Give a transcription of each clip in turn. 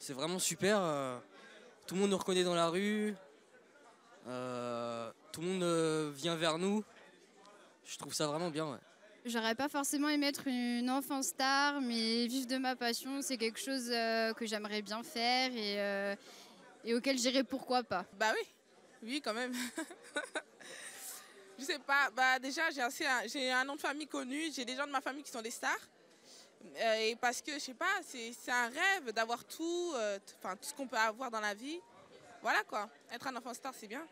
C'est vraiment super. Tout le monde nous reconnaît dans la rue. Tout le monde vient vers nous. Je trouve ça vraiment bien. Ouais. J'aurais pas forcément aimé être une enfant star, mais vivre de ma passion, c'est quelque chose que j'aimerais bien faire et auquel j'irais pourquoi pas. Bah oui, oui quand même. Je sais pas, bah déjà j'ai un nom de famille connu, j'ai des gens de ma famille qui sont des stars. Et parce que je sais pas, c'est un rêve d'avoir tout ce qu'on peut avoir dans la vie. Voilà quoi, être un enfant star c'est bien.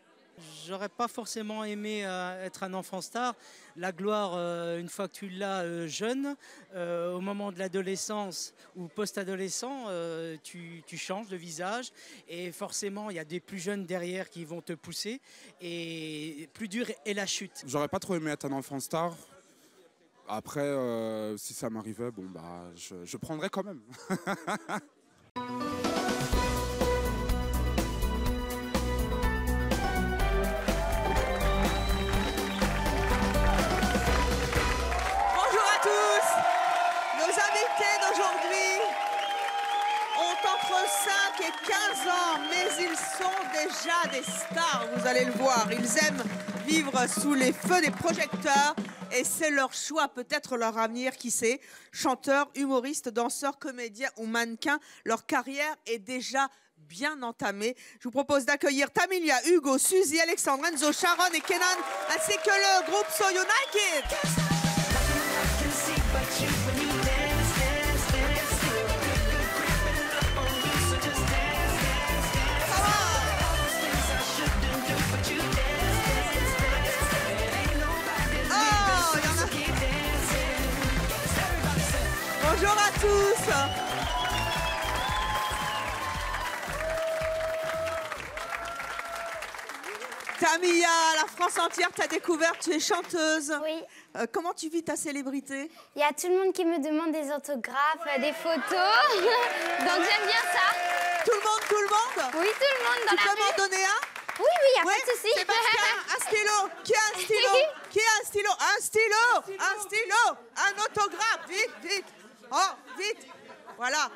J'aurais pas forcément aimé être un enfant star. La gloire, une fois que tu l'as jeune, au moment de l'adolescence ou post-adolescent, tu changes de visage et forcément il y a des plus jeunes derrière qui vont te pousser et plus dur est la chute. J'aurais pas trop aimé être un enfant star. Après, si ça m'arrivait, bon bah je prendrais quand même. Entre 5 et 15 ans, mais ils sont déjà des stars, vous allez le voir. Ils aiment vivre sous les feux des projecteurs et c'est leur choix, peut-être leur avenir, qui sait. Chanteurs, humoristes, danseurs, comédiens ou mannequins, leur carrière est déjà bien entamée. Je vous propose d'accueillir Tamilia, Hugo, Suzy, Alexandre, Enzo, Sharon et Kenan, ainsi que le groupe So United. Bonjour à tous. Tamilia, la France entière t'a découvert, tu es chanteuse. Oui. Comment tu vis ta célébrité? Il y a tout le monde qui me demande des autographes, des photos. Donc j'aime bien ça. Tout le monde? Oui, tout le monde dans la rue. Tu peux m'en donner un? Oui, il n'y a pas de souci. Sébastien, un stylo. Qui a un stylo? Qui a un stylo? Un stylo. Un stylo. Un autographe. Vite, vite. Oh, vite. Voilà.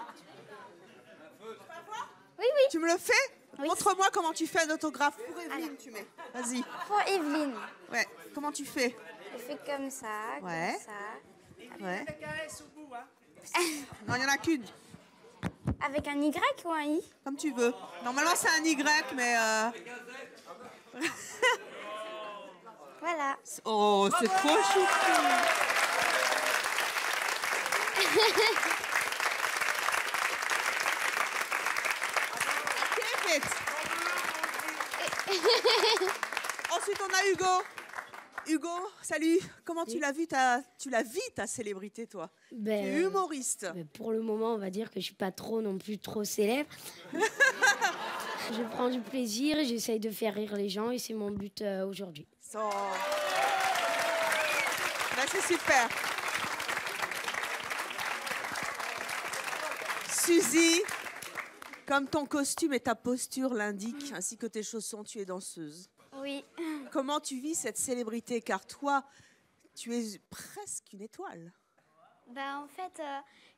Oui. Tu me le fais? Oui. Montre-moi comment tu fais un autographe. Pour Evelyne, tu mets. Vas-y. Pour Evelyne. Ouais. Comment tu fais? Je fais comme ça, Ouais. comme ça. Ouais. Non, il n'y en a qu'une. Avec un Y ou un I? Comme tu veux. Normalement, c'est un Y, mais... Voilà. Oh, c'est trop chou. Ensuite, on a Hugo. Hugo, salut. Comment tu l'as vu ta célébrité, toi? Tu es humoriste. Pour le moment, on va dire que je suis pas trop non plus trop célèbre. Je prends du plaisir et j'essaye de faire rire les gens et c'est mon but aujourd'hui. Oh. Ben, c'est super. Suzy, comme ton costume et ta posture l'indiquent, ainsi que tes chaussons, tu es danseuse. Oui. Comment tu vis cette célébrité? Car toi, tu es presque une étoile. En fait,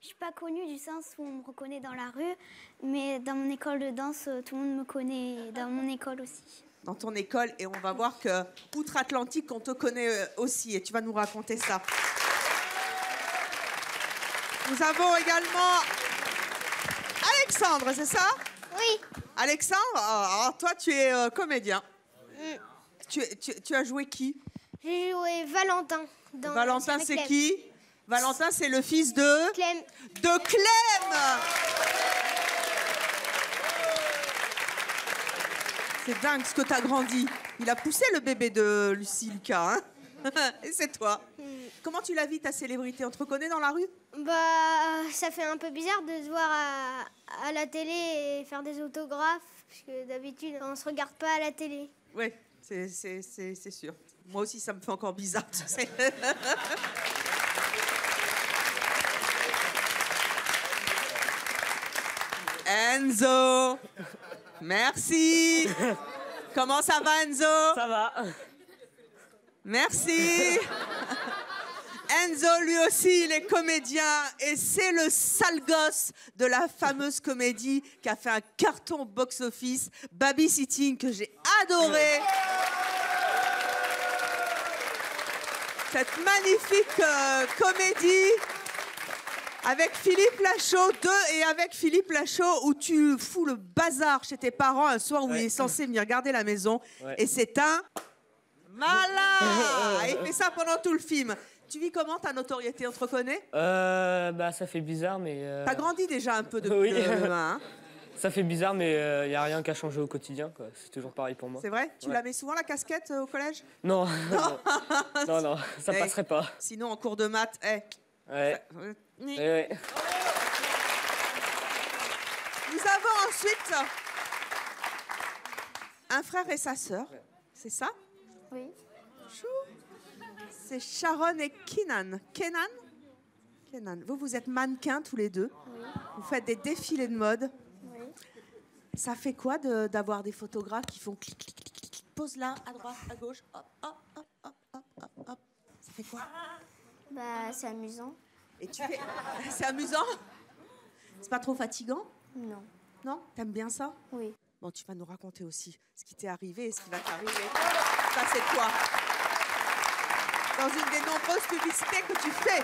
je suis pas connue du sens où on me reconnaît dans la rue, mais dans mon école de danse, tout le monde me connaît, dans mon école aussi. Dans ton école, et on va voir que outre-Atlantique, on te connaît aussi, et tu vas nous raconter ça. Nous avons également Alexandre, c'est ça? Oui. Alexandre, alors toi, tu es comédien. Tu as joué qui? J'ai joué Valentin. Valentin, c'est qui? Valentin, c'est le fils de... Clem. De Clem. C'est dingue ce que t'as grandi. Il a poussé le bébé de Lucie Lucas, hein? Et c'est toi. Comment tu la vis, ta célébrité? On te reconnaît dans la rue? Ça fait un peu bizarre de se voir à la télé et faire des autographes, parce que d'habitude, on se regarde pas à la télé. Oui, c'est sûr. Moi aussi, ça me fait encore bizarre, tu sais. Enzo, merci. Comment ça va, Enzo? Ça va. Merci. Enzo, lui aussi, il est comédien et c'est le sale gosse de la fameuse comédie qui a fait un carton box-office, Babysitting, que j'ai adoré. Cette magnifique comédie avec Philippe Lachaud, et avec Philippe Lachaud, où tu fous le bazar chez tes parents un soir où il est censé venir garder la maison. Ouais. Et c'est un malin. Il fait ça pendant tout le film. Tu vis comment ta notoriété, on te reconnaît? Bah ça fait bizarre, mais... T'as grandi déjà un peu depuis hein? Ça fait bizarre, mais il n'y a rien qu'à changer au quotidien, quoi. C'est toujours pareil pour moi. C'est vrai? Tu la mets souvent, la casquette, au collège? Non. Non, ça passerait pas. Sinon, en cours de maths, Ouais. Nous avons ensuite un frère et sa sœur. C'est ça? Oui. C'est Sharon et Kenan. Kenan. Vous êtes mannequins tous les deux. Oui. Vous faites des défilés de mode. Oui. Ça fait quoi d'avoir des photographes qui font clic, clic, clic, clic, pose là, à droite, à gauche, hop, hop, hop, hop, hop, hop, hop. Ça fait quoi? Bah, c'est amusant. Et tu fais... C'est amusant? C'est pas trop fatigant? Non. Non? T'aimes bien ça? Oui. Bon, tu vas nous raconter aussi ce qui t'est arrivé et ce qui va t'arriver. Ça, c'est toi. Dans une des nombreuses publicités que tu fais.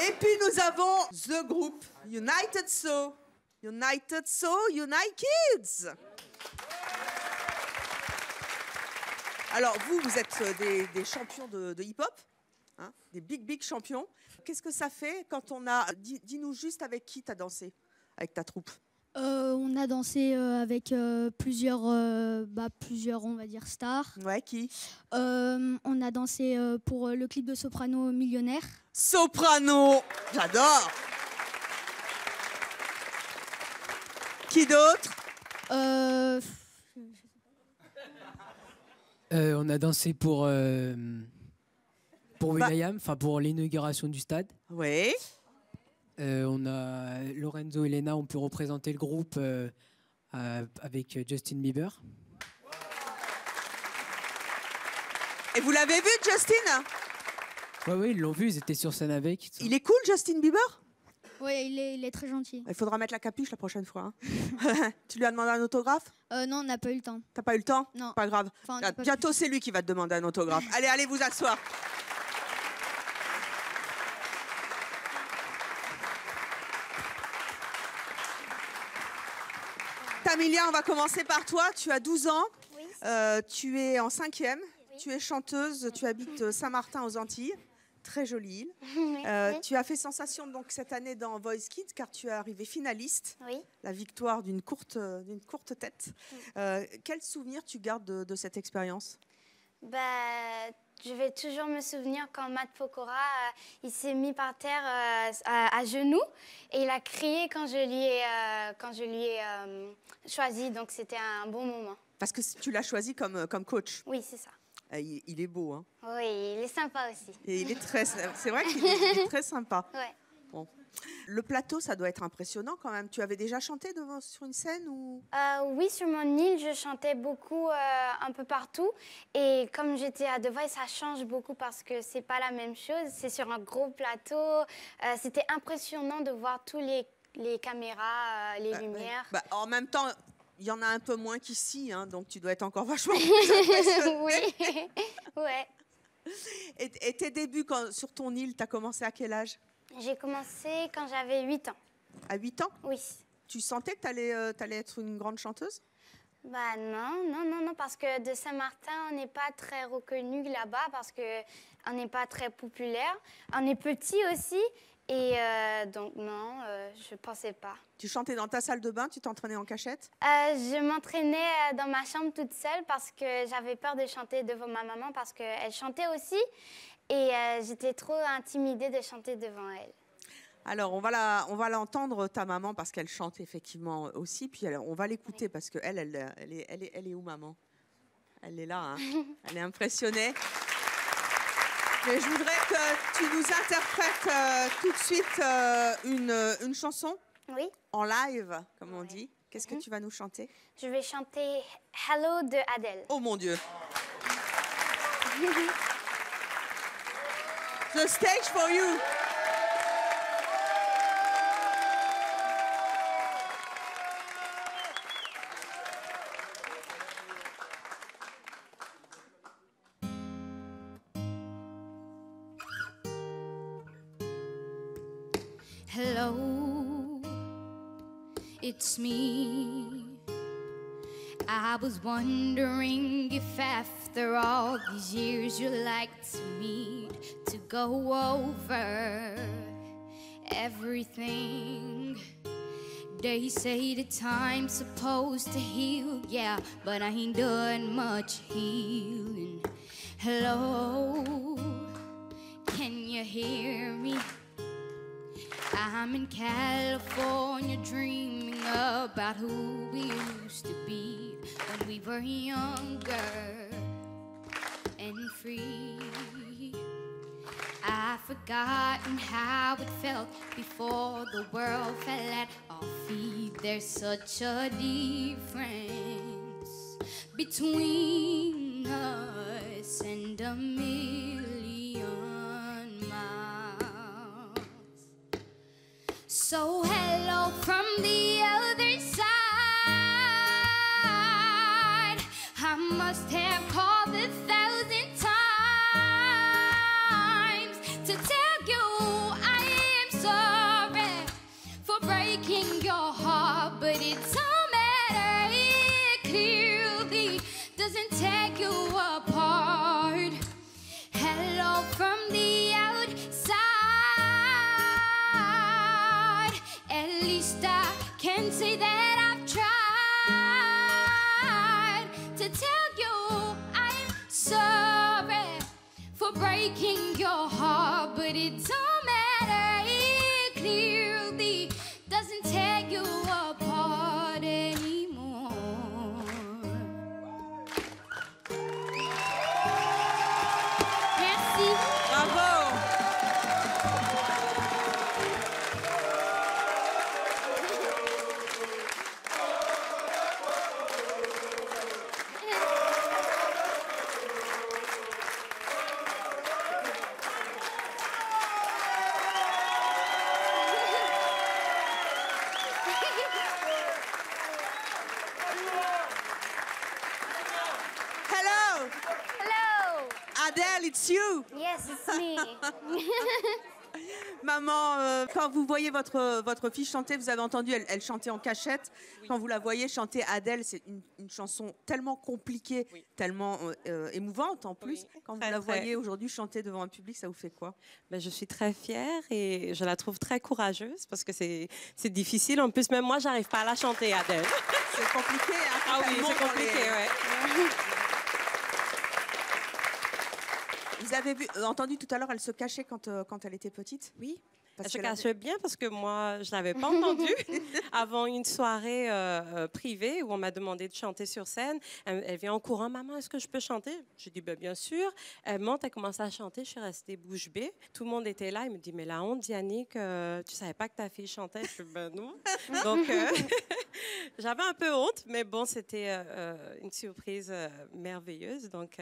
Et puis, nous avons The Group, United So. United So, Unite Kids. Alors, vous êtes des champions de hip-hop, hein, des big champions. Qu'est-ce que ça fait quand on a... Dis-nous juste avec qui tu as dansé, avec ta troupe. On a dansé avec plusieurs, on va dire, stars. Ouais, qui? On a dansé pour le clip de Soprano Millionnaire. Soprano, j'adore. Qui d'autre? On a dansé pour Will.i.am, enfin pour l'inauguration du stade. Oui. On a Lorenzo et Lena ont pu représenter le groupe avec Justin Bieber. Et vous l'avez vu, Justin? Oui, ils l'ont vu, ils étaient sur scène avec. Il est cool, Justin Bieber? Oui, il est très gentil. Il faudra mettre la capuche la prochaine fois. Hein. Tu lui as demandé un autographe? Non, on n'a pas eu le temps. T'as pas eu le temps? Non. Pas grave. Enfin, bientôt, c'est lui qui va te demander un autographe. Allez vous asseoir. Tamilia, on va commencer par toi. Tu as 12 ans. Oui. Tu es en 5e. Oui. Tu es chanteuse. Tu habites Saint-Martin aux Antilles. Très jolie île. Oui. Tu as fait sensation donc cette année dans Voice Kids car tu es arrivée finaliste. Oui. La victoire d'une courte tête. Quel souvenir tu gardes de cette expérience? Bah, je vais toujours me souvenir quand Matt Pokora il s'est mis par terre à genoux et il a crié quand je lui ai choisi. Donc c'était un bon moment. Parce que tu l'as choisi comme coach. Oui, c'est ça. Il est beau, hein. Oui, il est sympa aussi. Et il est c'est vrai qu'il est très sympa. Ouais. Bon. Le plateau, ça doit être impressionnant quand même. Tu avais déjà chanté sur une scène ou... Oui, sur mon île, je chantais beaucoup un peu partout. Et comme j'étais à The Voice, ça change beaucoup parce que c'est pas la même chose. C'est sur un gros plateau. C'était impressionnant de voir tous les caméras, les lumières. Bah, en même temps, il y en a un peu moins qu'ici, hein, donc tu dois être encore vachement plus impressionné. Oui, ouais. Et tes débuts sur ton île, tu as commencé à quel âge? J'ai commencé quand j'avais 8 ans. À 8 ans? Oui. Tu sentais que tu allais être une grande chanteuse? Bah non, parce que de Saint-Martin, on n'est pas très reconnu là-bas parce qu'on n'est pas très populaire. On est petit aussi et donc non, je pensais pas. Tu chantais dans ta salle de bain, tu t'entraînais en cachette? Je m'entraînais dans ma chambre toute seule parce que j'avais peur de chanter devant ma maman parce qu'elle chantait aussi et j'étais trop intimidée de chanter devant elle. Alors, on va l'entendre, ta maman, parce qu'elle chante effectivement aussi. Puis on va l'écouter parce qu'elle est où, maman? Elle est là, hein. Elle est impressionnée. Mais je voudrais que tu nous interprètes tout de suite une chanson. Oui. En live, comme on dit. Qu'est-ce que tu vas nous chanter? Je vais chanter Hello de Adele. Oh mon Dieu. The stage for you. Hello, it's me. I was wondering if after all these years you'd like to meet to go over everything. They say the time's supposed to heal, yeah, but I ain't done much healing. Hello, can you hear me? I'm in California dreaming about who we used to be when we were younger and free. I've forgotten how it felt before the world fell at our feet. There's such a difference between us and a million miles. So hello from the other side. I must have called 1,000 times to tell you I am sorry for breaking your heart, but it don't matter. It clearly doesn't take you apart. Hello from the outside. At least I can say that I've tried to tell you I'm sorry for breaking your heart, but it don't matter. It clearly doesn't take you apart anymore. Merci. Bravo. Hello. Hello. Adele, it's you. Yes, it's me. Maman, quand vous voyez votre fille chanter, vous avez entendu, elle chantait en cachette. Oui. Quand vous la voyez chanter Adele, c'est une chanson tellement compliquée, oui, tellement émouvante en plus. Oui, quand vous la voyez aujourd'hui chanter devant un public, ça vous fait quoi? Ben, je suis très fière et je la trouve très courageuse parce que c'est difficile. En plus, même moi, j'arrive pas à la chanter, Adele. C'est compliqué, hein? Ah oui, c'est compliqué, ouais. Vous avez entendu tout à l'heure, elle se cachait quand elle était petite? Oui. Elle se cachait bien parce que moi, je ne l'avais pas entendue avant une soirée privée où on m'a demandé de chanter sur scène. Elle vient en courant, « Maman, est-ce que je peux chanter ?» J'ai dit, bien sûr. Elle monte, elle commence à chanter. Je suis restée bouche bée. Tout le monde était là. Il me dit, « Mais la honte, Yannick, tu ne savais pas que ta fille chantait ?» Je dis, « Non. » Donc, j'avais un peu honte, mais bon, c'était une surprise merveilleuse. Donc,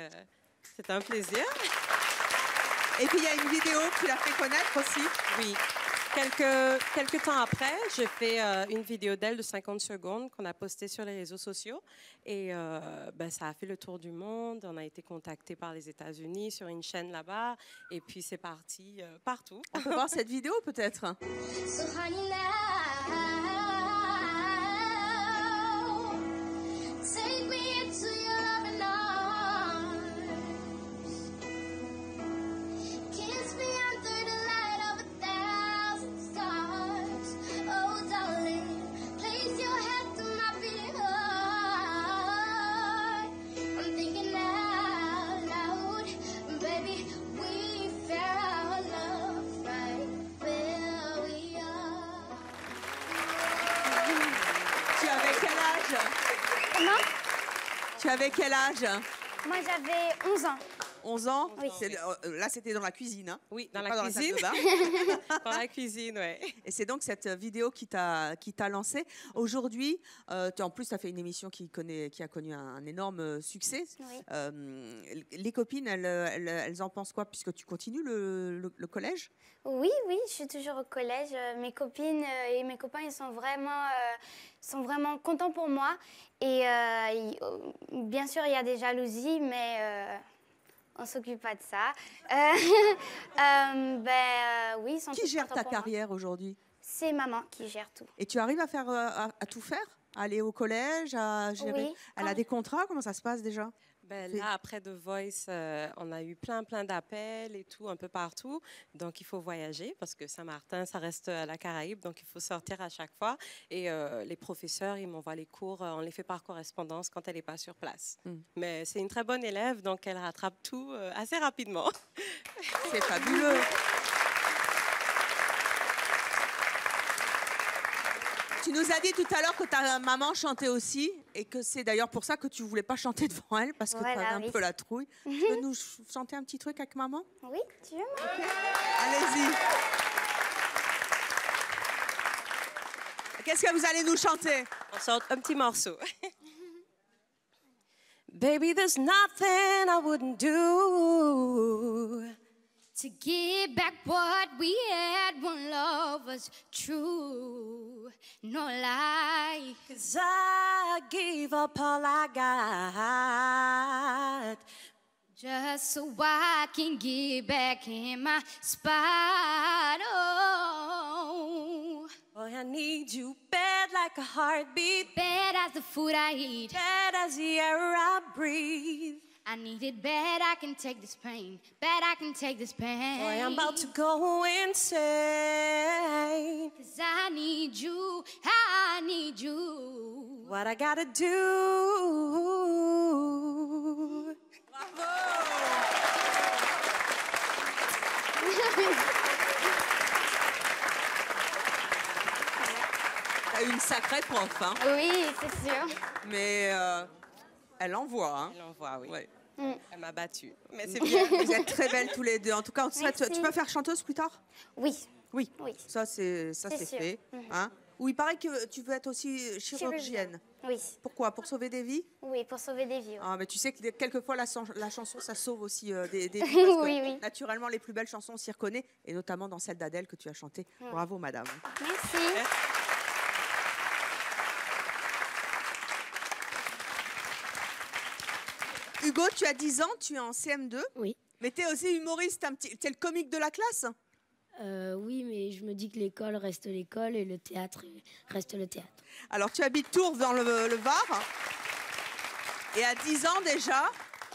c'était un plaisir. Et puis, il y a une vidéo qui l'a fait connaître aussi. Oui. Quelques temps après, j'ai fait une vidéo d'elle de 50 secondes qu'on a postée sur les réseaux sociaux. Et ça a fait le tour du monde. On a été contacté par les États-Unis sur une chaîne là-bas. Et puis, c'est parti partout. On peut voir cette vidéo peut-être? Comment? Tu avais quel âge? Moi, j'avais 11 ans. 11 ans. Là, c'était dans la cuisine. Hein. Oui, dans pas la cuisine. Dans la salle de bain. Dans la cuisine, oui. Et c'est donc cette vidéo qui t'a lancé. Aujourd'hui, en plus, tu as fait une émission qui a connu un énorme succès. Oui. Les copines, elles en pensent quoi, puisque tu continues le collège? Oui, je suis toujours au collège. Mes copines et mes copains, ils sont vraiment contents pour moi. Et bien sûr, il y a des jalousies, mais on ne s'occupe pas de ça. Oui, ils sont Qui tous gère contents ta pour moi. carrière aujourd'hui? C'est maman qui gère tout. Et tu arrives à tout faire? À aller au collège, à gérer? Oui. Elle a des contrats? Comment ça se passe déjà? Là, après The Voice, on a eu plein d'appels et tout, un peu partout. Donc, il faut voyager parce que Saint-Martin, ça reste à la Caraïbe. Donc, il faut sortir à chaque fois. Et les professeurs, ils m'envoient les cours. On les fait par correspondance quand elle n'est pas sur place. Mais c'est une très bonne élève, donc elle rattrape tout assez rapidement. C'est fabuleux. Tu nous as dit tout à l'heure que ta maman chantait aussi et que c'est d'ailleurs pour ça que tu voulais pas chanter devant elle parce que tu avais un peu la trouille. Tu peux nous chanter un petit truc avec maman? Oui, tu veux? Allez-y. Qu'est-ce que vous allez nous chanter? On sort un petit morceau. Baby, there's nothing I wouldn't do to give back what we had when love was true. No lie. 'Cause I gave up all I got just so I can get back in my spot. Oh, boy, I need you bad like a heartbeat, bad as the food I eat, bad as the air I breathe. I need it bad, I can take this pain. Bad, I can take this pain. Boy, I'm about to go insane. 'Cause I need you, I need you. What I gotta do. Bravo. T'as une sacrée prof, hein? Oui, c'est sûr. Mais elle envoie, hein? Elle envoie, oui. Ouais. Elle m'a battue. Mais c'est bien. Vous êtes très belles tous les deux. En tout cas, on te souhaite. Tu vas faire chanteuse plus tard? Oui. Oui. Ça, c'est fait. Hein? Ou il paraît que tu veux être aussi chirurgienne. Oui. Pourquoi? Pour sauver des vies? Oui, pour sauver des vies. Oui. Ah, mais tu sais que quelquefois, la chanson, ça sauve aussi des vies. Parce que, naturellement, les plus belles chansons, on s'y reconnaît. Et notamment dans celle d'Adèle que tu as chantée. Bravo, madame. Merci. Hugo, tu as 10 ans, tu es en CM2. Oui. Mais tu es aussi humoriste, t'es le comique de la classe? Oui, mais je me dis que l'école reste l'école et le théâtre reste le théâtre. Alors, tu habites Tours dans le Var. Et à 10 ans déjà,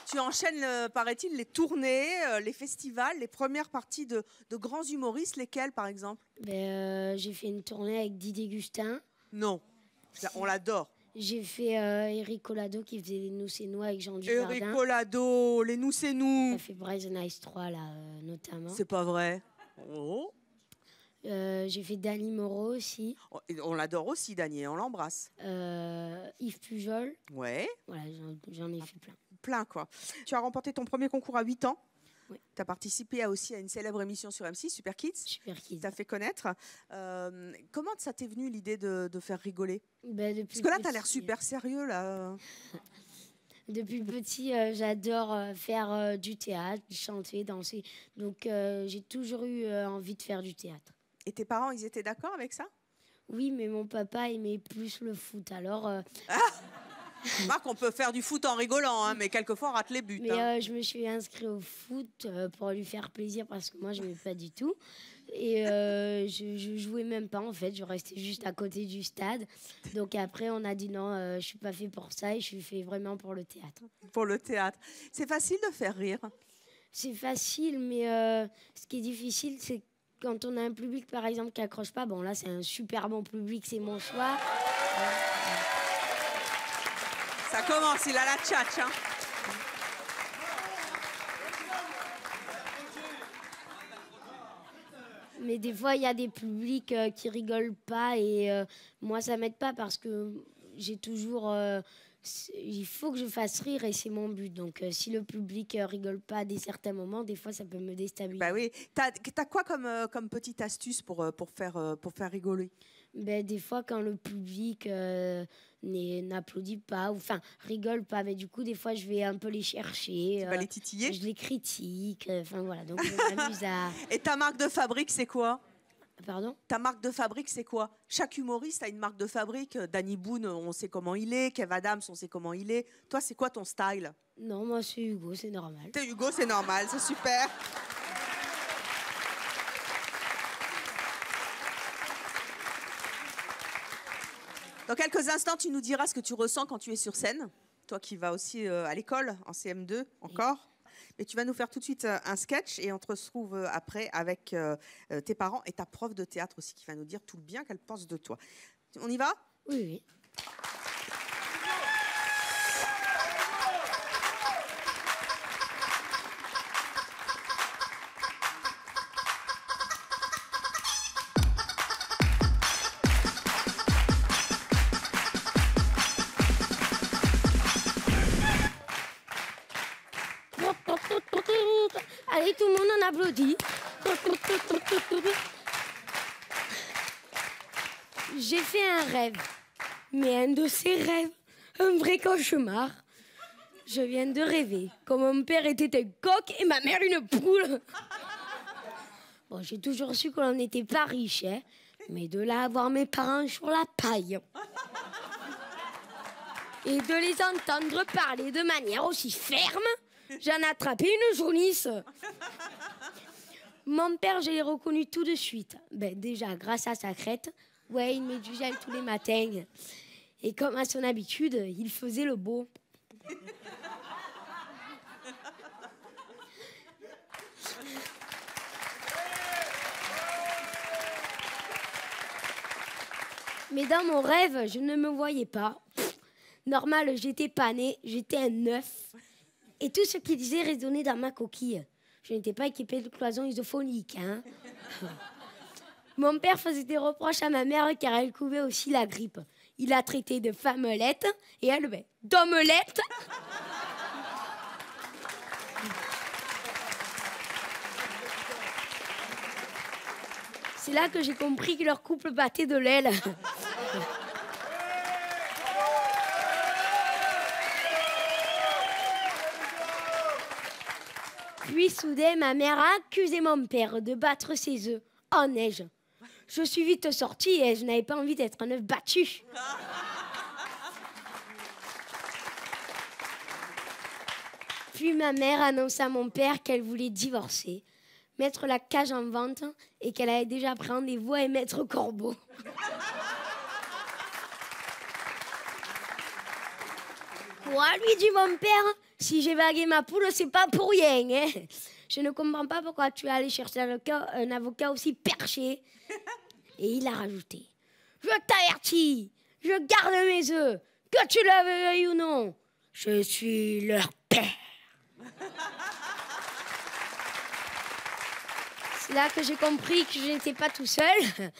tu enchaînes, paraît-il, les tournées, les festivals, les premières parties de grands humoristes. Lesquels, par exemple? J'ai fait une tournée avec Didier Gustin. Non, on l'adore. J'ai fait Eric Collado qui faisait les Nous c'est nous avec Jean Dujardin. Eric Collado, les Nous c'est nous. Il a fait Brazen Ice 3 là, notamment. C'est pas vrai. Oh. J'ai fait Dany Moreau aussi. On l'adore aussi, Dany, on l'embrasse. Yves Pujol. Ouais. Voilà, j'en ai fait plein. Plein, quoi. Tu as remporté ton premier concours à 8 ans. Oui. Tu as participé aussi à une célèbre émission sur M6, Super Kids. Super Kids. Tu as fait connaître. Comment ça t'est venu l'idée de faire rigoler? Depuis Parce que là, tu as l'air super sérieux, là. Depuis petit, j'adore faire du théâtre, chanter, danser. Donc, j'ai toujours eu envie de faire du théâtre. Et tes parents, ils étaient d'accord avec ça? Oui, mais mon papa aimait plus le foot. Alors... Marc, on peut faire du foot en rigolant, hein, mais quelquefois, on rate les buts. Mais je me suis inscrite au foot pour lui faire plaisir parce que moi, je n'aimais pas du tout. Et je jouais même pas, en fait. Je restais juste à côté du stade. Donc après, on a dit non, je ne suis pas fait pour ça et je suis fait vraiment pour le théâtre. Pour le théâtre. C'est facile de faire rire? C'est facile, mais ce qui est difficile, c'est quand on a un public, par exemple, qui accroche pas. Bon, là, c'est un super bon public, c'est mon choix. Ça commence, il a la tchatche, hein. Mais des fois, il y a des publics qui rigolent pas et moi, ça m'aide pas parce que j'ai toujours il faut que je fasse rire et c'est mon but. Donc, si le public rigole pas à des certains moments, des fois, ça peut me déstabiliser. Bah oui. T'as quoi comme petite astuce pour faire rigoler? Ben, des fois, quand le public n'applaudit pas, ou enfin, rigole pas, mais du coup, des fois, je vais un peu les chercher. Tu vas les titiller? Je les critique. Enfin, voilà. Donc, je m'amuse à... Et ta marque de fabrique, c'est quoi? Pardon? Ta marque de fabrique, c'est quoi? Chaque humoriste a une marque de fabrique. Danny Boone, on sait comment il est. Kev Adams, on sait comment il est. Toi, c'est quoi ton style? Non, moi, c'est Hugo, c'est normal. T'es Hugo, c'est normal, c'est super. Dans quelques instants, tu nous diras ce que tu ressens quand tu es sur scène. Toi qui vas aussi à l'école, en CM2 encore. Mais tu vas nous faire tout de suite un sketch et on te retrouve après avec tes parents et ta prof de théâtre aussi qui va nous dire tout le bien qu'elle pense de toi. On y va? Oui, oui. Allez, tout le monde en applaudit. J'ai fait un rêve, mais un de ces rêves, un vrai cauchemar. Je viens de rêver que mon père était un coq et ma mère une poule. Bon, j'ai toujours su qu'on n'était pas riche, hein, mais de là à voir mes parents sur la paille et de les entendre parler de manière aussi ferme, j'en ai attrapé une jaunisse. Mon père, je l'ai reconnu tout de suite. Ben, déjà, grâce à sa crête, ouais, il met du gel tous les matins. Et comme à son habitude, il faisait le beau. Mais dans mon rêve, je ne me voyais pas. Normal, j'étais pas née, j'étais un œuf. Et tout ce qu'il disait résonnait dans ma coquille. Je n'étais pas équipée de cloison isophonique, hein. Mon père faisait des reproches à ma mère car elle couvait aussi la grippe. Il la traitait de femmelette et elle, ben, d'omelette. C'est là que j'ai compris que leur couple battait de l'aile. Puis soudain, ma mère a accusé mon père de battre ses œufs en neige. Je suis vite sortie et je n'avais pas envie d'être un œuf battu. Puis ma mère annonça à mon père qu'elle voulait divorcer, mettre la cage en vente et qu'elle avait déjà pris rendez-vous avec Maître Corbeau. Moi, lui dit mon père, si j'ai vagué ma poule, c'est pas pour rien. Hein. Je ne comprends pas pourquoi tu es allé chercher un avocat aussi perché. Et il a rajouté, je t'avertis, je garde mes œufs, que tu le veuilles ou non. Je suis leur père. C'est là que j'ai compris que je n'étais pas tout seul.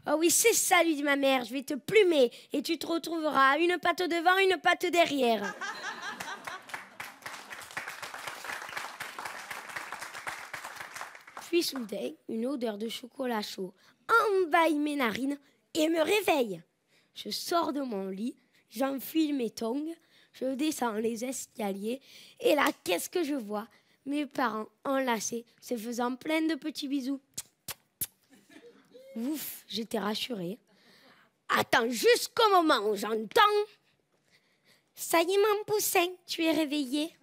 Oh oui, c'est ça, lui dit ma mère. Je vais te plumer et tu te retrouveras une patte devant, une patte derrière. Puis soudain, une odeur de chocolat chaud envahit mes narines et me réveille. Je sors de mon lit, j'enfile mes tongs, je descends les escaliers et là, qu'est-ce que je vois? Mes parents enlacés, se faisant plein de petits bisous. Ouf, j'étais rassurée. Attends jusqu'au moment où j'entends. Ça y est, mon poussin, tu es réveillé.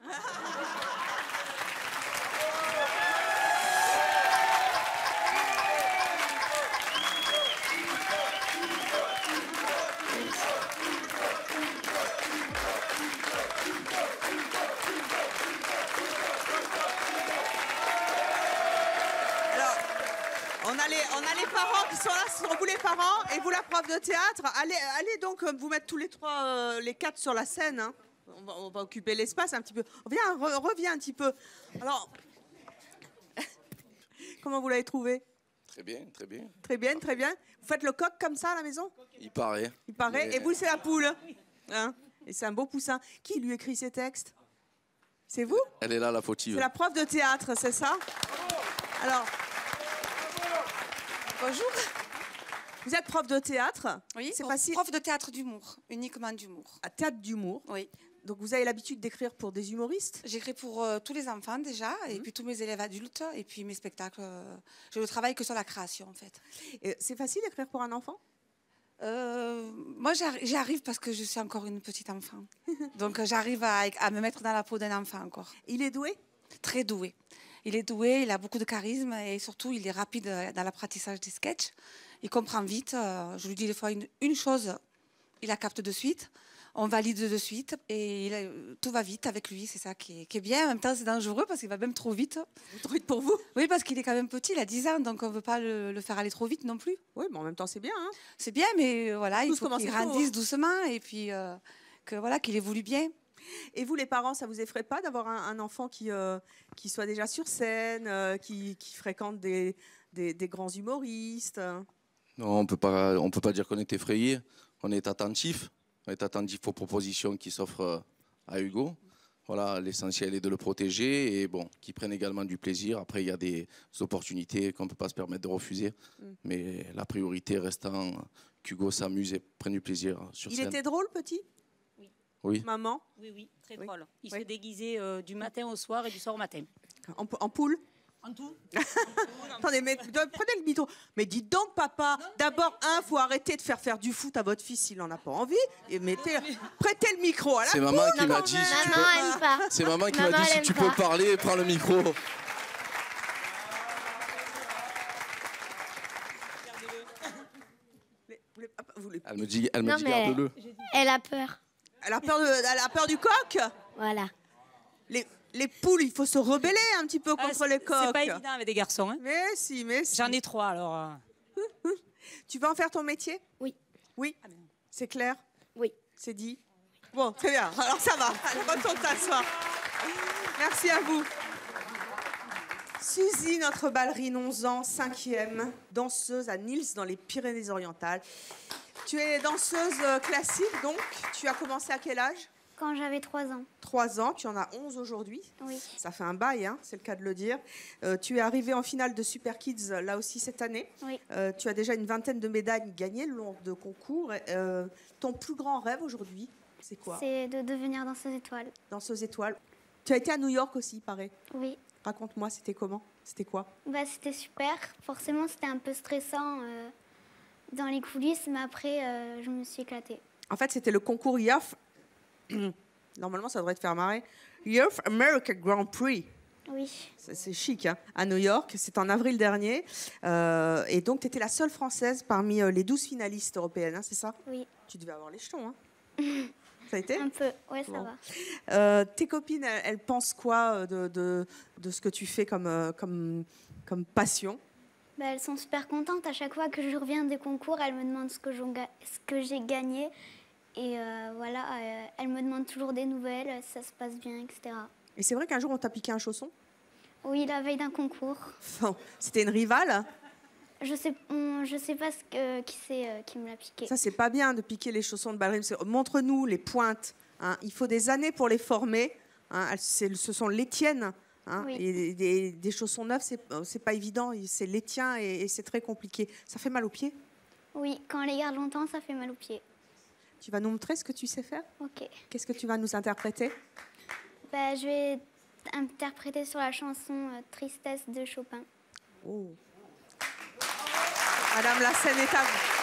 On a les parents qui sont là, ce sont vous les parents et vous la prof de théâtre. Allez donc vous mettre tous les trois, les quatre sur la scène. Hein. On va occuper l'espace un petit peu. Reviens un petit peu. Alors, comment vous l'avez trouvé? Très bien, très bien. Très bien, très bien. Vous faites le coq comme ça à la maison? Il paraît. Il paraît. Mais... Et vous, c'est la poule. Hein? Et c'est un beau poussin. Qui lui écrit ces textes? C'est vous? Elle est là, la fautive. C'est la prof de théâtre, c'est ça? Alors, Bonjour. vous êtes prof de théâtre? Oui, C'est facile. prof de théâtre d'humour, uniquement d'humour. À théâtre d'humour? Oui. Donc vous avez l'habitude d'écrire pour des humoristes? J'écris pour tous les enfants déjà, et puis tous mes élèves adultes, et puis mes spectacles. Je ne travaille que sur la création en fait. C'est facile d'écrire pour un enfant? Moi j'y arrive parce que je suis encore une petite enfant. Donc j'arrive à me mettre dans la peau d'un enfant encore. Il est doué? Très doué. Il est doué, il a beaucoup de charisme et surtout il est rapide dans l'apprentissage des sketchs. Il comprend vite. Je lui dis des fois une chose, il la capte de suite. On valide de suite et tout va vite avec lui. C'est ça qui est bien. En même temps, c'est dangereux parce qu'il va même trop vite. Trop vite pour vous? Oui, parce qu'il est quand même petit, il a 10 ans, donc on ne veut pas le faire aller trop vite non plus. Oui, mais en même temps, c'est bien. Hein, c'est bien, mais voilà, il faut commence qu'il tôt, grandisse hein. doucement et puis qu'il évolue bien. Et vous, les parents, ça vous effraie pas d'avoir un enfant qui soit déjà sur scène, qui fréquente des grands humoristes? Non, on peut pas dire qu'on est effrayé. On est attentif. On est attentif aux propositions qui s'offrent à Hugo. Voilà, l'essentiel est de le protéger et bon, qu'il prenne également du plaisir. Après, il y a des opportunités qu'on ne peut pas se permettre de refuser. Mais la priorité restant qu'Hugo s'amuse et prenne du plaisir sur scène. Il était drôle, petit? Oui. Maman? Oui, très drôle. Il se déguisait du matin au soir et du soir au matin. En poule? En tout. Attendez, mais prenez le micro. Mais dites donc, papa, d'abord, faut arrêter de faire du foot à votre fils s'il n'en a pas envie. Et prêtez le micro à la C'est maman qui m'a dit si tu peux. C'est maman qui m'a dit si tu peux parler, prends le micro. Elle me dit garde-le. Elle a peur. Elle a peur du coq? Voilà. Les poules, il faut se rebeller un petit peu contre les coqs. C'est pas évident avec des garçons. Hein. Mais si. J'en ai 3 alors. Tu veux en faire ton métier? Oui. Oui. C'est clair? Oui. C'est dit? Bon, très bien. Alors ça va. Allez, retourne t'asseoir. Merci à vous. Suzy, notre ballerine, 11 ans, 5e, danseuse à Nils dans les Pyrénées-Orientales. Tu es danseuse classique, donc. Tu as commencé à quel âge? Quand j'avais 3 ans. 3 ans, tu en as 11 aujourd'hui. Oui. Ça fait un bail, hein, c'est le cas de le dire. Tu es arrivée en finale de Super Kids, là aussi, cette année. Oui. Tu as déjà une vingtaine de médailles gagnées le long de concours. Ton plus grand rêve aujourd'hui, c'est quoi? C'est de devenir danseuse étoile. Danseuse étoile. Tu as été à New York aussi, il paraît. Oui. Raconte-moi, c'était comment? C'était quoi? C'était super. Forcément, c'était un peu stressant dans les coulisses, mais après, je me suis éclatée. En fait, c'était le concours YAF. Normalement, ça devrait te faire marrer. Youth America Grand Prix. Oui. C'est chic, hein, à New York. C'est en avril dernier. Et donc, tu étais la seule Française parmi les 12 finalistes européennes, hein, c'est ça? Oui. Tu devais avoir les jetons, hein? Ça a été? Un peu, ouais, ça Bon. va. Tes copines, elles pensent quoi de ce que tu fais comme passion? Elles sont super contentes. À chaque fois que je reviens des concours, elles me demandent ce que j'ai gagné. Et voilà, elles me demandent toujours des nouvelles, si ça se passe bien, etc. Et c'est vrai qu'un jour, on t'a piqué un chausson? Oui, la veille d'un concours. Enfin, c'était une rivale? Je sais pas qui c'est qui me l'a piqué. Ça, c'est pas bien de piquer les chaussons de ballerine. Montre-nous les pointes. Hein. Il faut des années pour les former. Hein. Ce sont les tiennes. Hein. Oui. Et des chaussons neufs, c'est pas évident. C'est les tiens et c'est très compliqué. Ça fait mal aux pieds? Oui, quand on les garde longtemps, ça fait mal aux pieds. Tu vas nous montrer ce que tu sais faire? Ok. Qu'est-ce que tu vas nous interpréter? Je vais interpréter sur la chanson Tristesse de Chopin. Oh. Madame, la scène est à vous.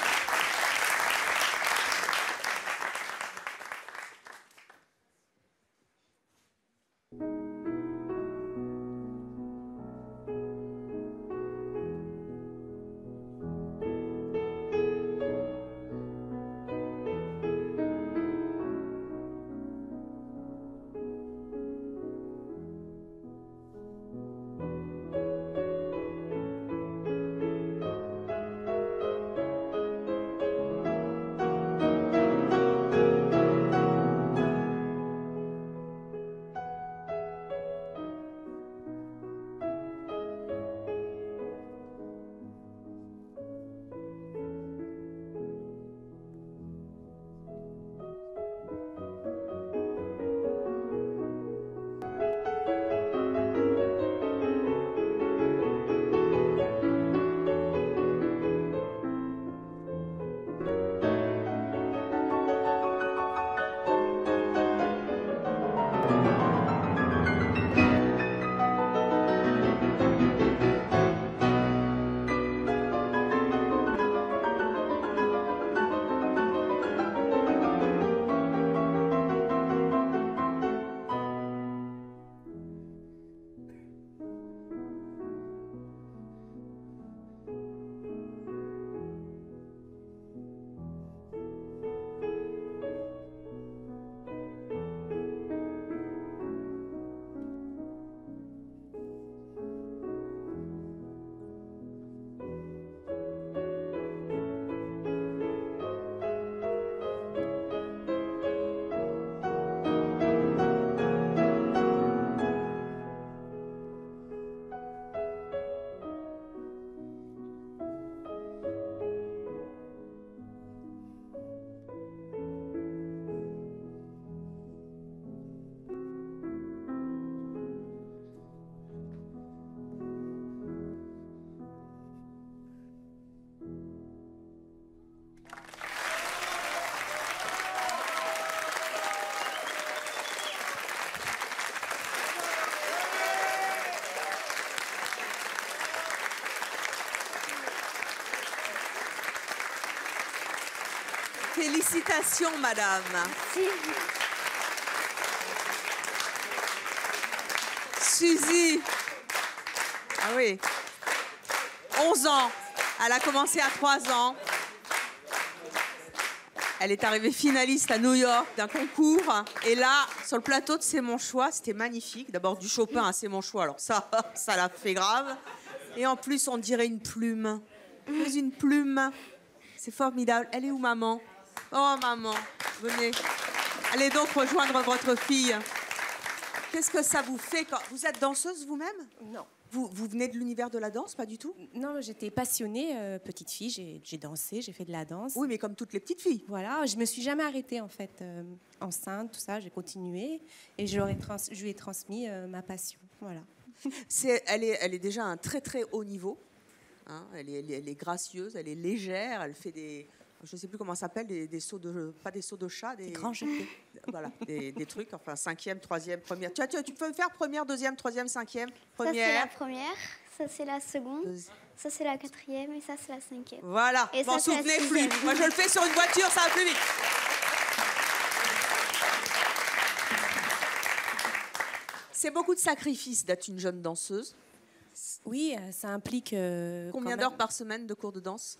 Félicitations, madame. Suzy. Ah oui. 11 ans. Elle a commencé à 3 ans. Elle est arrivée finaliste à New York d'un concours. Et là, sur le plateau de C'est mon choix, c'était magnifique. D'abord du Chopin à C'est mon choix. Alors ça l'a fait grave. Et en plus, on dirait une plume. Mais une plume. C'est formidable. Elle est où, maman? Oh, maman, venez. Allez donc rejoindre votre fille. Qu'est-ce que ça vous fait quand... Vous êtes danseuse vous-même? Non. Vous venez de l'univers de la danse, pas du tout? Non, j'étais passionnée, petite fille, j'ai dansé, j'ai fait de la danse. Oui, mais comme toutes les petites filles. Voilà, je me suis jamais arrêtée en fait, enceinte, tout ça, j'ai continué et je lui ai transmis ma passion, voilà. Elle est déjà à un très très haut niveau, hein. Elle est gracieuse, elle est légère, elle fait des... Je ne sais plus comment ça s'appelle, des sauts de... Pas des sauts de chat, des grands jetés. Voilà, des trucs, enfin 5e, 3e, première. Tu peux faire première, 2e, 3e, 5e, première. Ça, c'est la première, ça, c'est la seconde, ça, c'est la 4e et ça, c'est la 5e. Voilà, et m'en souvenez plus. Moi, je le fais sur une voiture, ça va plus vite. C'est beaucoup de sacrifices d'être une jeune danseuse. Oui, ça implique... Combien d'heures par semaine de cours de danse?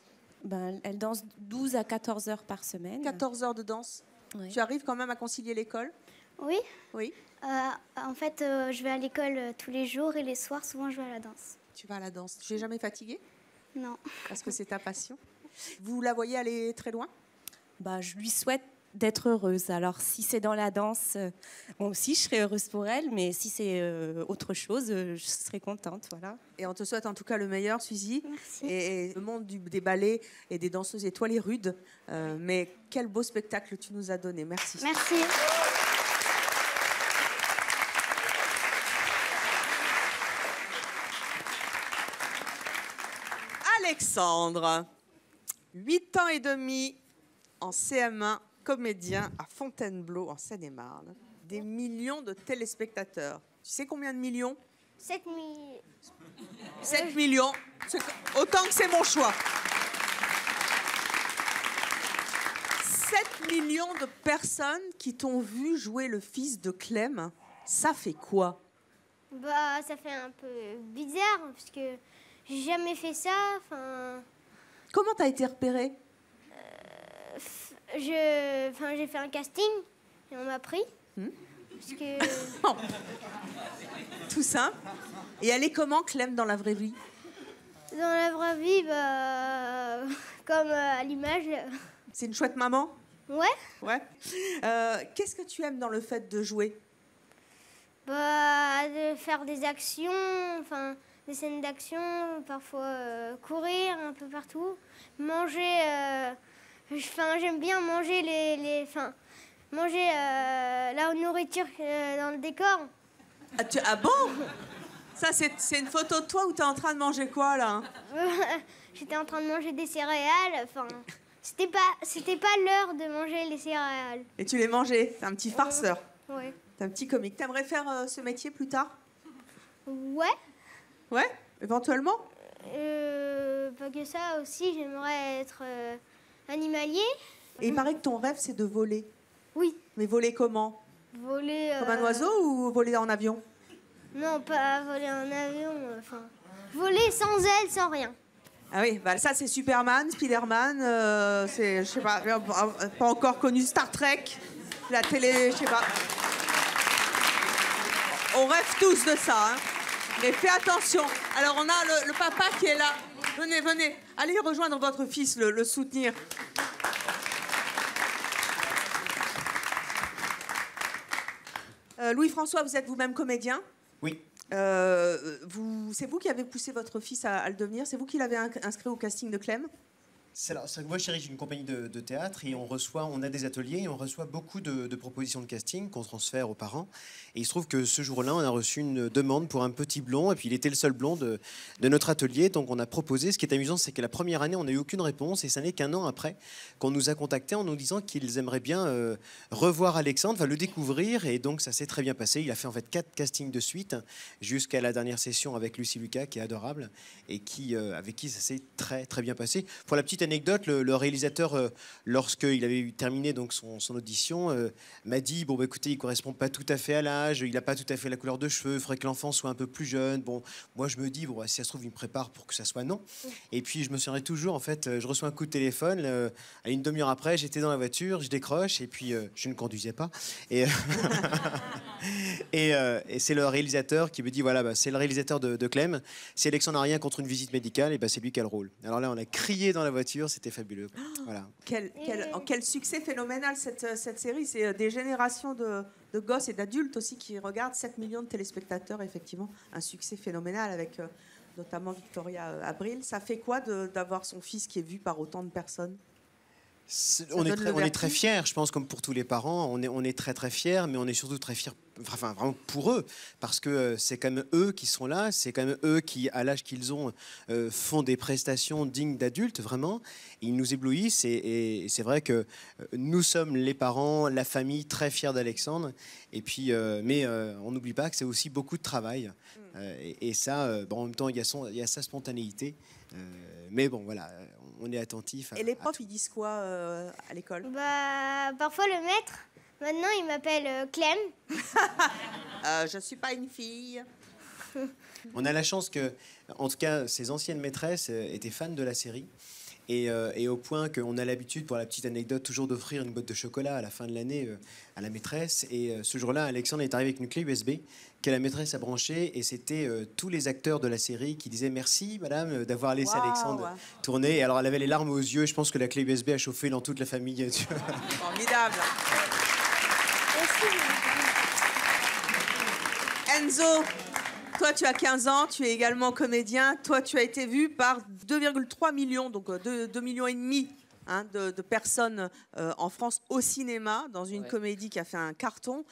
Elle danse 12 à 14 heures par semaine. 14 heures de danse. Oui. Tu arrives quand même à concilier l'école? Oui. Oui. En fait, je vais à l'école tous les jours et les soirs, souvent, je vais à la danse. Tu vas à la danse. Tu n'es jamais fatiguée? Non. Parce que c'est ta passion. Vous la voyez aller très loin? Je lui souhaite d'être heureuse. Alors, si c'est dans la danse, moi aussi, je serai heureuse pour elle. Mais si c'est autre chose, je serai contente. Voilà. Et on te souhaite en tout cas le meilleur, Suzy. Merci. Et le monde des ballets et des danseuses étoilées rudes. Mais quel beau spectacle tu nous as donné. Merci. Merci. Alexandre, 8 ans et demi en CM1, comédien à Fontainebleau, en Seine-et-Marne. Des millions de téléspectateurs. Tu sais combien de millions? 7 000. 7 millions. Autant que c'est mon choix. 7 millions de personnes qui t'ont vu jouer le fils de Clem. Ça fait quoi? Ça fait un peu bizarre, parce que j'ai jamais fait ça. Comment t'as été repérée? J'ai fait un casting et on m'a pris. Parce que... Tout simple. Et elle est comment, Clem, dans la vraie vie? Dans la vraie vie, comme à l'image. C'est une chouette maman? Ouais. Ouais. Qu'est-ce que tu aimes dans le fait de jouer? De faire des actions, des scènes d'action, parfois courir un peu partout, manger. J'aime bien manger manger la nourriture dans le décor. Ah bon? Ça, c'est une photo de toi où tu es en train de manger quoi, là? J'étais en train de manger des céréales. C'était pas l'heure de manger les céréales. Et tu les mangeais? T'es un petit farceur. Ouais. T'es un petit comique. T'aimerais faire ce métier plus tard? Ouais. Ouais? Éventuellement? Pas que ça aussi, j'aimerais être animalier. Et il paraît que ton rêve, c'est de voler. Oui. Mais voler comment? Voler... Comme un oiseau ou voler en avion? Non, pas voler en avion. Voler sans aile, sans rien. Ah oui, ça c'est Superman, Spider-Man, c'est, je sais pas encore connu, Star Trek, la télé, je sais pas. On rêve tous de ça, hein. Mais fais attention. Alors on a le papa qui est là. Venez, allez rejoindre votre fils, le soutenir. Louis-François, vous êtes vous-même comédien? Oui. C'est vous qui avez poussé votre fils à le devenir? C'est vous qui l'avez inscrit au casting de Clem? C'est que moi, je dirige une compagnie de théâtre et on a des ateliers et on reçoit beaucoup de propositions de casting qu'on transfère aux parents. Et il se trouve que ce jour-là, on a reçu une demande pour un petit blond et puis il était le seul blond de notre atelier. Donc on a proposé. Ce qui est amusant, c'est que la première année, on n'a eu aucune réponse et ça n'est qu'un an après qu'on nous a contactés en nous disant qu'ils aimeraient bien revoir Alexandre, le découvrir. Et donc ça s'est très bien passé. Il a fait en fait 4 castings de suite jusqu'à la dernière session avec Lucie Lucas, qui est adorable et avec qui ça s'est très très bien passé. Pour la petite anecdote, le réalisateur, lorsqu'il avait terminé donc son audition, m'a dit bon, bah, écoutez, il correspond pas tout à fait à l'âge, il n'a pas tout à fait la couleur de cheveux, il faudrait que l'enfant soit un peu plus jeune. Bon, moi je me dis, bon, bah, si ça se trouve, il me prépare pour que ça soit non. Et puis je me souviendrai toujours, en fait, je reçois un coup de téléphone, à une demi-heure après, j'étais dans la voiture, je décroche, et puis je ne conduisais pas. Et, et c'est le réalisateur qui me dit voilà, bah, c'est le réalisateur de Clem. Si Alexandre n'a rien contre une visite médicale, et bah, c'est lui qui a le rôle. Alors là, on a crié dans la voiture, c'était fabuleux. Voilà. Quel succès phénoménal cette série. C'est des générations de gosses et d'adultes aussi qui regardent, 7 millions de téléspectateurs, effectivement. Un succès phénoménal avec notamment Victoria Abril. Ça fait quoi d'avoir son fils qui est vu par autant de personnes? On est très fiers, je pense, comme pour tous les parents. On est très très fiers, mais on est surtout très fiers, enfin vraiment pour eux, parce que c'est quand même eux qui sont là, c'est quand même eux qui, à l'âge qu'ils ont, font des prestations dignes d'adultes, vraiment. Ils nous éblouissent et c'est vrai que nous sommes les parents, la famille, très fiers d'Alexandre. Et puis, mais on n'oublie pas que c'est aussi beaucoup de travail. Et ça, bon, en même temps, il y a sa spontanéité. Mais bon, voilà, on est attentif. Et les profs, ils disent quoi à l'école? Bah, parfois le maître, maintenant il m'appelle Clem. Je suis pas une fille. On a la chance que, en tout cas, ces anciennes maîtresses étaient fans de la série. Et au point qu'on a l'habitude, pour la petite anecdote, toujours d'offrir une boîte de chocolat à la fin de l'année à la maîtresse. Et ce jour-là, Alexandre est arrivé avec une clé USB que la maîtresse a branchée. Et c'était tous les acteurs de la série qui disaient merci, madame, d'avoir laissé Alexandre tourner. Et alors, elle avait les larmes aux yeux. Je pense que la clé USB a chauffé dans toute la famille. Formidable. Enzo, toi, tu as 15 ans, tu es également comédien. Toi, tu as été vu par 2,3 millions, donc 2,5 millions de personnes en France au cinéma, dans une comédie qui a fait un carton,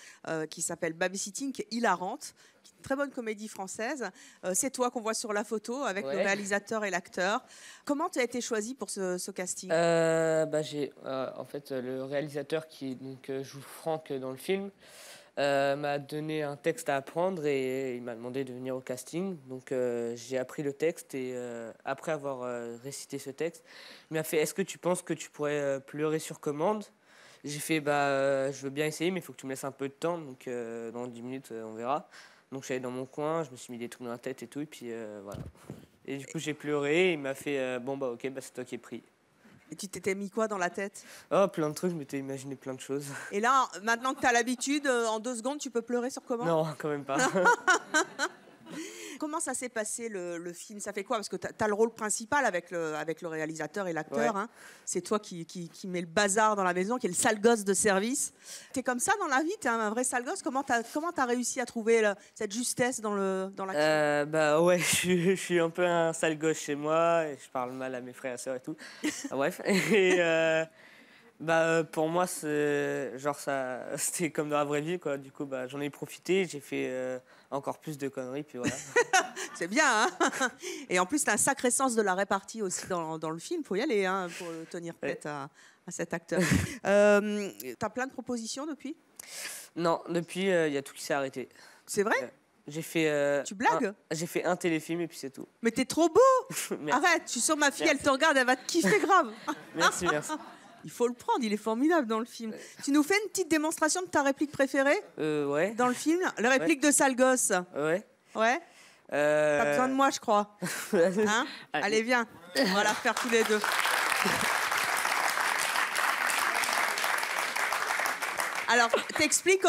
qui s'appelle Babysitting, qui est hilarante, qui est une très bonne comédie française. C'est toi qu'on voit sur la photo, avec le réalisateur et l'acteur. Comment tu as été choisi pour ce casting? J'ai en fait le réalisateur qui joue Franck dans le film. M'a donné un texte à apprendre et il m'a demandé de venir au casting. Donc j'ai appris le texte et après avoir récité ce texte, il m'a fait: est-ce que tu penses que tu pourrais pleurer sur commande? J'ai fait je veux bien essayer, mais il faut que tu me laisses un peu de temps. Donc dans 10 minutes, on verra. Donc je suis allé dans mon coin, je me suis mis des trucs dans la tête et tout, et puis voilà. Et du coup j'ai pleuré et il m'a fait ok, c'est toi qui es pris. Et tu t'étais mis quoi dans la tête? Oh, plein de trucs, je m'étais imaginé plein de choses. Et là, maintenant que tu as l'habitude, en 2 secondes, tu peux pleurer sur commande? Non, quand même pas. Comment ça s'est passé le film? Ça fait quoi? Parce que tu as le rôle principal avec le réalisateur et l'acteur. Hein. C'est toi qui met le bazar dans la maison, qui est le sale gosse de service. Tu es comme ça dans la vie? Tu es un vrai sale gosse? Comment tu as réussi à trouver cette justesse dans l'action? Ouais, je suis un peu un sale gosse chez moi. Et je parle mal à mes frères et sœurs et tout. Bref. Et pour moi, c'était comme dans la vraie vie, quoi. Du coup, j'en ai profité. J'ai fait encore plus de conneries, puis voilà. C'est bien, hein. Et en plus, tu as un sacré sens de la répartie aussi dans le film. Il faut y aller pour tenir tête à cet acteur. Tu as plein de propositions depuis? Non, depuis, il y a tout qui s'est arrêté. C'est vrai? J'ai fait. Tu blagues? J'ai fait un téléfilm et puis c'est tout. Mais t'es trop beau! Arrête, je suis sûre ma fille, elle te regarde, elle va te kiffer grave. Merci. Il faut le prendre, il est formidable dans le film. Tu nous fais une petite démonstration de ta réplique préférée? Ouais. Dans le film? La réplique de sale gosse. Ouais. Ouais. T'as besoin de moi, je crois. Hein? Allez, viens. On va la faire tous les deux. Alors, t'expliques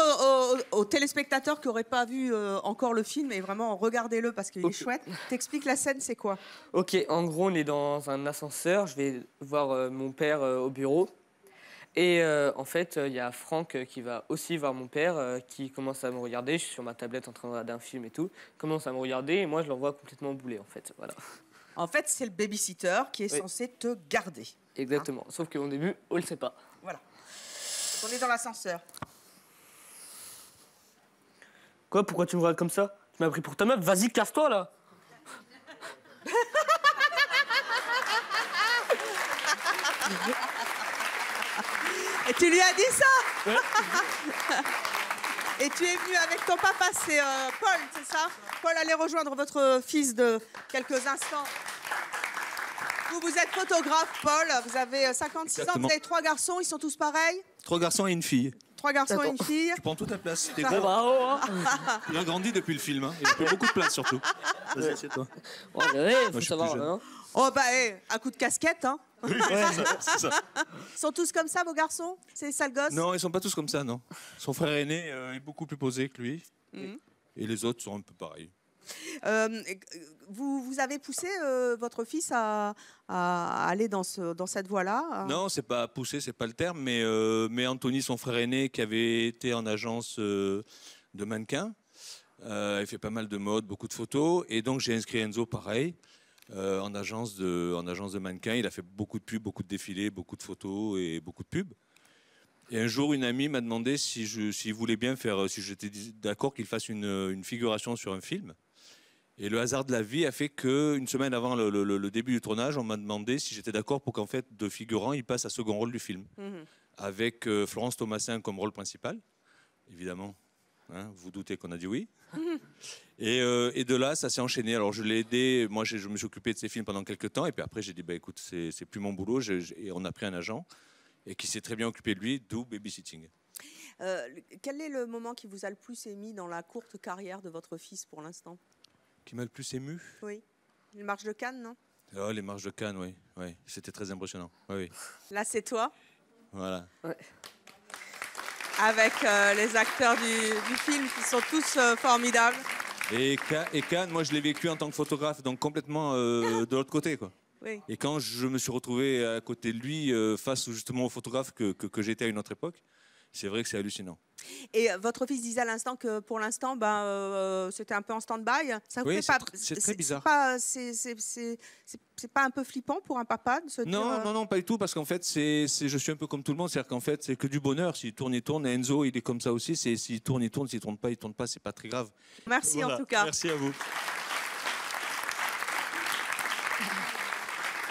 aux téléspectateurs qui n'auraient pas vu encore le film, et vraiment, regardez-le parce qu'il est chouette. T'expliques la scène, c'est quoi? Ok, en gros, on est dans un ascenseur. Je vais voir mon père au bureau. Et en fait, il y a Franck qui va aussi voir mon père, qui commence à me regarder. Je suis sur ma tablette en train de regarder un film et tout. Il commence à me regarder et moi, je l'envoie complètement bouler, en fait. Voilà. En fait, c'est le babysitter qui est censé te garder. Exactement. Hein? Sauf qu'au début, on ne le sait pas. Voilà. On est dans l'ascenseur. Quoi? Pourquoi tu me regardes comme ça? Tu m'as pris pour ta meuf? Vas-y, casse-toi, là. Et tu lui as dit ça? Et tu es venu avec ton papa, c'est Paul, c'est ça? Paul allait rejoindre votre fils de quelques instants. Vous êtes photographe, Paul. Vous avez 56 ans. Exactement. Vous avez 3 garçons. Ils sont tous pareils? 3 garçons et une fille. 3 garçons et une fille. Tu prends toute la place. T'es Bravo. gros. Il a grandi depuis le film. Hein. Il a pris beaucoup de place surtout. Vas-y, assieds-toi. Ouais, Moi, faut je suis savoir. plus jeune. Hein. Oh bah, un coup de casquette, hein. Oui, c'est ça. Ils sont tous comme ça, vos garçons? C'est des sales gosses? Non, ils sont pas tous comme ça, non. Son frère aîné est beaucoup plus posé que lui. Mhm. Et les autres sont un peu pareils. Vous avez poussé votre fils à aller dans cette voie-là? Non, c'est pas poussé, c'est pas le terme, mais Anthony, son frère aîné, qui avait été en agence de mannequin, il fait pas mal de mode, beaucoup de photos, et donc j'ai inscrit Enzo pareil. En agence de mannequin, il a fait beaucoup de pubs, beaucoup de défilés, beaucoup de photos et beaucoup de pubs. Et un jour, une amie m'a demandé s'il voulait bien faire, si j'étais d'accord qu'il fasse une figuration sur un film. Et le hasard de la vie a fait qu'une semaine avant le début du tournage, on m'a demandé si j'étais d'accord pour qu'en fait, de figurant, il passe à second rôle du film. Avec Florence Thomasin comme rôle principal, évidemment. Hein, vous doutez qu'on a dit oui. Et de là, ça s'est enchaîné. Alors, je l'ai aidé. Moi, je me suis occupé de ses films pendant quelques temps. Et puis après, j'ai dit, bah, écoute, c'est plus mon boulot. Et on a pris un agent et qui s'est très bien occupé de lui, d'où Babysitting. Quel est le moment qui vous a le plus émis dans la courte carrière de votre fils pour l'instant? Qui m'a le plus ému? Oui. Les marches de Cannes, non? Oh, les marches de Cannes, oui. Oui. C'était très impressionnant. Oui, oui. Là, c'est toi, Voilà. avec les acteurs du film qui sont tous formidables. Et Cannes, moi, je l'ai vécu en tant que photographe, donc complètement de l'autre côté, quoi. Oui. Et quand je me suis retrouvé à côté de lui, face justement au photographe que j'étais à une autre époque, c'est vrai que c'est hallucinant. Et votre fils disait à l'instant que pour l'instant, c'était un peu en stand-by. Ça vous Oui, fait c'est pas, c'est très bizarre. C'est pas un peu flippant pour un papa de se dire... Non, non, pas du tout, parce qu'en fait, je suis un peu comme tout le monde, c'est-à-dire qu'en fait, c'est que du bonheur. S'il tourne, il tourne. Et Enzo, il est comme ça aussi. S'il tourne, il tourne. S'il tourne pas, c'est pas très grave. Merci Voilà. en tout cas. Merci à vous.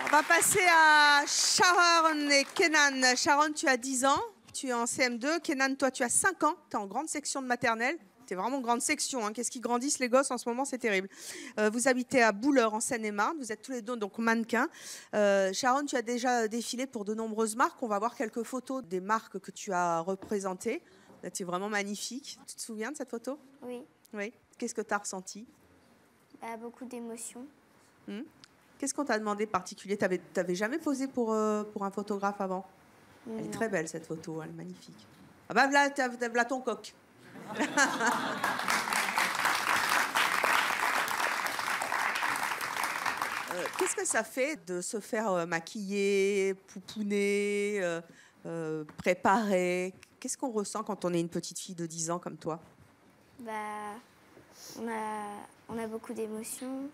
On va passer à Sharon et Kenan. Sharon, tu as 10 ans, tu es en CM2. Kenan, toi, tu as 5 ans, tu es en grande section de maternelle. Tu es vraiment grande section. Hein. Qu'est-ce qu'ils grandissent, les gosses, en ce moment, c'est terrible. Vous habitez à Bouleur, en Seine-et-Marne. Vous êtes tous les deux donc mannequins. Sharon, tu as déjà défilé pour de nombreuses marques. On va voir quelques photos des marques que tu as représentées. Là, tu es vraiment magnifique. Tu te souviens de cette photo? Oui. Oui. Qu'est-ce que tu as ressenti? Beaucoup d'émotions. Qu'est-ce qu'on t'a demandé de particulier? Tu n'avais jamais posé pour un photographe avant? Elle est très belle, cette photo, elle est magnifique. Ah bah voilà ton coq. Qu'est-ce que ça fait de se faire maquiller, pouponner, préparer? Qu'est-ce qu'on ressent quand on est une petite fille de 10 ans comme toi? On a beaucoup d'émotions.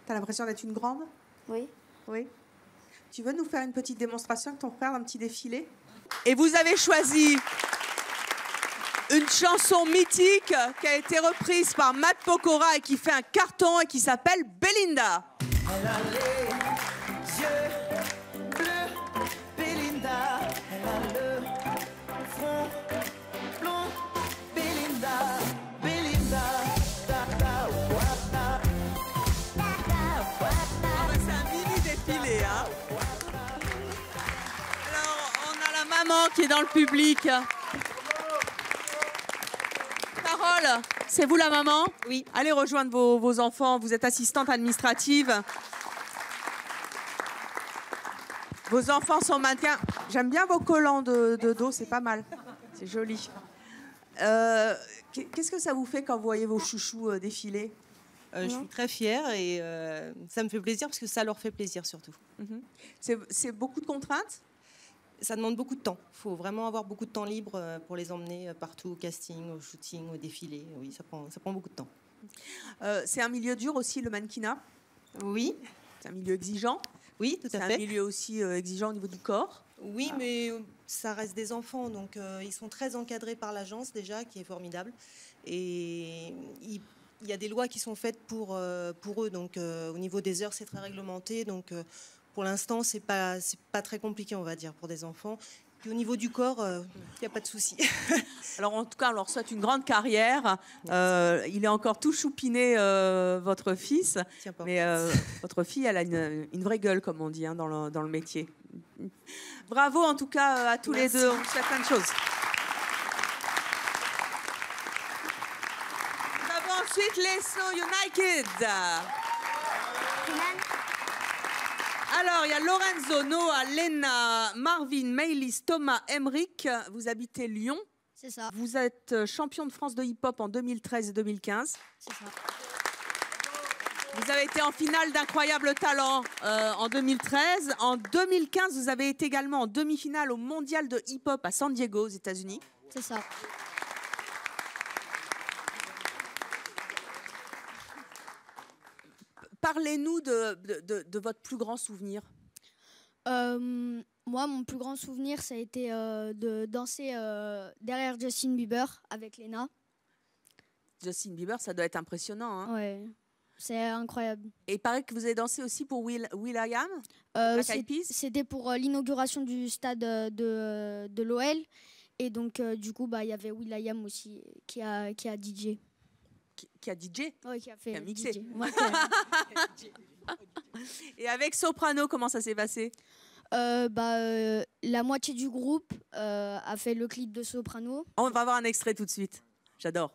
T'as l'impression d'être une grande? Oui. Oui. Tu veux nous faire une petite démonstration avec ton frère, un petit défilé? Et vous avez choisi une chanson mythique qui a été reprise par Matt Pokora et qui fait un carton et qui s'appelle Belinda. Elle a les yeux bleus, Belinda. Elle a le front blond, Belinda. Belinda. C'est un mini défilé, hein. Alors, on a la maman qui est dans le public. Carole, c'est vous la maman? Oui. Allez rejoindre vos enfants. Vous êtes assistante administrative. Vos enfants sont mannequins. J'aime bien vos collants de dos, c'est pas mal. C'est joli. Qu'est-ce que ça vous fait quand vous voyez vos chouchous défiler? Je suis très fière et ça me fait plaisir parce que ça leur fait plaisir surtout. C'est beaucoup de contraintes? Ça demande beaucoup de temps. Il faut vraiment avoir beaucoup de temps libre pour les emmener partout au casting, au shooting, au défilé. Oui, ça prend beaucoup de temps. C'est un milieu dur aussi, le mannequinat? Oui. C'est un milieu exigeant? Oui, tout à fait. C'est un milieu aussi exigeant au niveau du corps? Oui, mais ça reste des enfants, donc ils sont très encadrés par l'agence déjà, qui est formidable. Et il y a des lois qui sont faites pour eux, donc au niveau des heures, c'est très réglementé. Donc pour l'instant, c'est pas très compliqué, on va dire, pour des enfants. Puis au niveau du corps, il n'y a pas de souci. Alors en tout cas, on leur souhaite une grande carrière. Il est encore tout choupiné, votre fils. Mais votre fille, elle a une vraie gueule, comme on dit, hein, dans le métier. Bravo en tout cas à tous les deux. On vous souhaite plein de choses. Nous avons ensuite les So United. Alors, il y a Lorenzo, Noah, Lena, Marvin, Maëlys, Thomas, Emeric. Vous habitez Lyon. C'est ça. Vous êtes champion de France de hip-hop en 2013 et 2015. C'est ça. Vous avez été en finale d'Incroyable Talent en 2013. En 2015, vous avez été également en demi-finale au Mondial de hip-hop à San Diego, aux États-Unis. C'est ça. Parlez-nous de votre plus grand souvenir. Moi, mon plus grand souvenir, ça a été de danser derrière Justin Bieber avec Lena. Justin Bieber, ça doit être impressionnant. Hein. Ouais, c'est incroyable. Et il paraît que vous avez dansé aussi pour Will.i.am. C'était pour l'inauguration du stade de l'OL. Et donc, du coup, il y avait Will.i.am aussi qui a DJ. Qui a DJ? Oui, qui a fait mixé. DJ. Ouais, Et avec Soprano, comment ça s'est passé? La moitié du groupe a fait le clip de Soprano. On va voir un extrait tout de suite. J'adore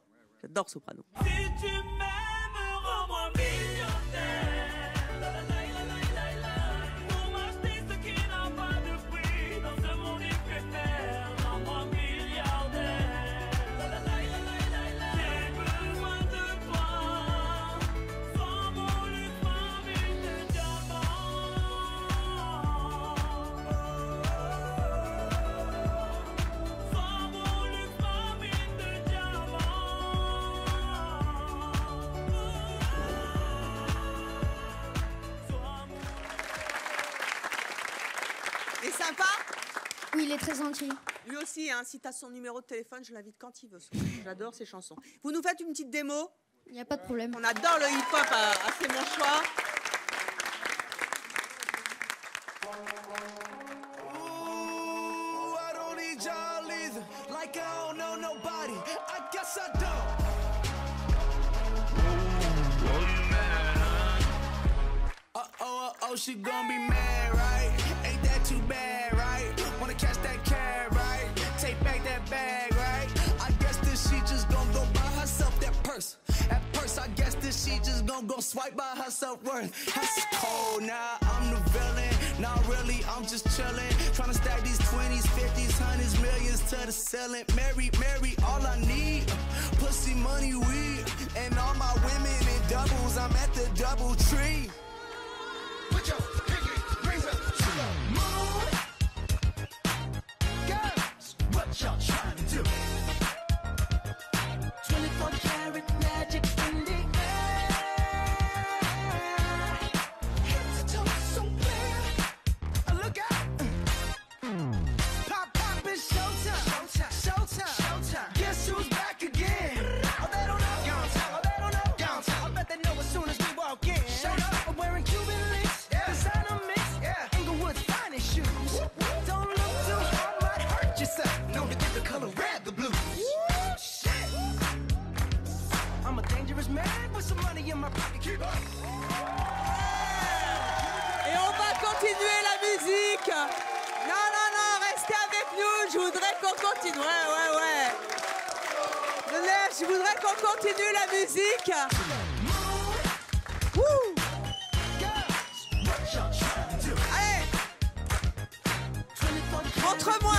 Soprano. Si tu m'aimes, rends-moi millionnaire. Pour m'acheter ce qui n'a pas de prix dans ce monde éphémère. Rends-moi milliardaire. J'ai besoin de toi. Sans mon luxe, ma mine de diamants. Sans mon luxe, ma mine de diamants. Il est sympa? Oui, il est très gentil. Lui aussi, hein, si tu as son numéro de téléphone, je l'invite quand il veut. J'adore ses chansons. Vous nous faites une petite démo? Il n'y a pas de problème. On adore le hip-hop à C'est mon choix. Ooh, I don't need y'all either. Like I don't know nobody. I guess I don't. Oh, she gon' be mad, right? Ain't that too bad, right? Wanna catch that cab, right? Take back that bag, right? I guess this she just gon' go buy herself that purse. That purse, I guess this she just gon' go swipe by her self-worth. That's cold now, I'm the villain. Not really, I'm just chillin'. Tryna stack these 20s, 50s, 100s, millions to the ceiling. Mary, all I need, pussy, money, weed. And all my women in doubles, I'm at the double tree. Put your pinky rings up to the moon. Girls, what y'all trying to do? 24 karat magic in the air. Head to toe so clear. Look out. Pop, it's showtime. Showtime. Guess who's back again? Oh, they don't know. They don't know. I bet they know as soon as we walk in. Shut up. I'm wearing Cuban links. Designer mix. Inglewood's finest shoes. Don't look too hard, might hurt yourself. Known to get the color red, the blue. Shit. I'm a dangerous man with some money in my pocket. Keep up. Et on va continuer la musique. Non, restez avec nous. Je voudrais qu'on continue. Ouais. Je voudrais qu'on continue la musique. Wouh. Allez. Montre-moi